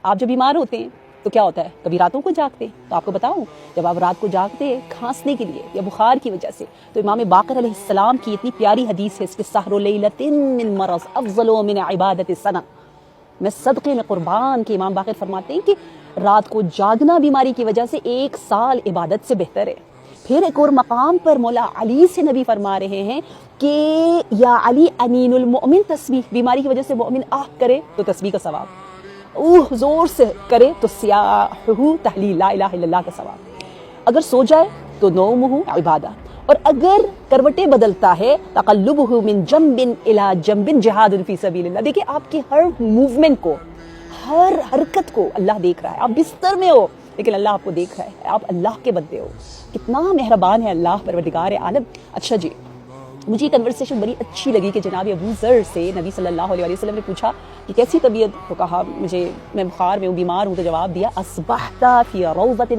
آپ جب بیمار ہوتے ہیں تو کیا ہوتا ہے؟ کبھی راتوں کو جاگتے ہیں. تو آپ کو بتاؤں، جب آپ رات کو جاگتے ہیں کھانسنے کے لیے یا بخار کی وجہ سے، تو امام باقر علیہ السلام کی اتنی پیاری حدیث ہے اس کے سحر لیلۃ من مرض افضل من عبادت سنہ. میں صدقے میں قربان کہ امام باقر فرماتے ہیں کہ رات کو جاگنا بیماری کی وجہ سے 1 سال عبادت سے بہتر ہے. پھر ایک اور مقام پر مولا علی سے نبی فرما رہے ہیں کہ یا علی انین المؤمن تسبیح، بیماری کی وجہ سے مؤمن آہ کرے تو تسبیح کا ثواب، اوہ زور سے کرے تو سیاحہ تحلیل لا الہ الا اللہ کا ثواب، اگر سو جائے تو نومہ عبادہ، اور اگر کروٹیں بدلتا ہے تقلبہ من جنب الی جنب جہاد فی سبیل اللہ. دیکھیں آپ کی ہر موومنٹ کو، ہر حرکت کو اللہ دیکھ رہا ہے. آپ بستر میں ہو لیکن اللہ آپ کو دیکھ رہا ہے، آپ اللہ کے بندے ہو. کتنا مہربان ہے اللہ پروردگار عالم. اچھا جی، مجھے یہ کنورسیشن بڑی اچھی لگی کہ جناب ابو ذر سے نبی صلی اللہ علیہ وسلم نے پوچھا کہ کیسی طبیعت، تو کہا میں بخار میں ہوں، بیمار ہوں. تو جواب دیا اصبحت فی روضۃ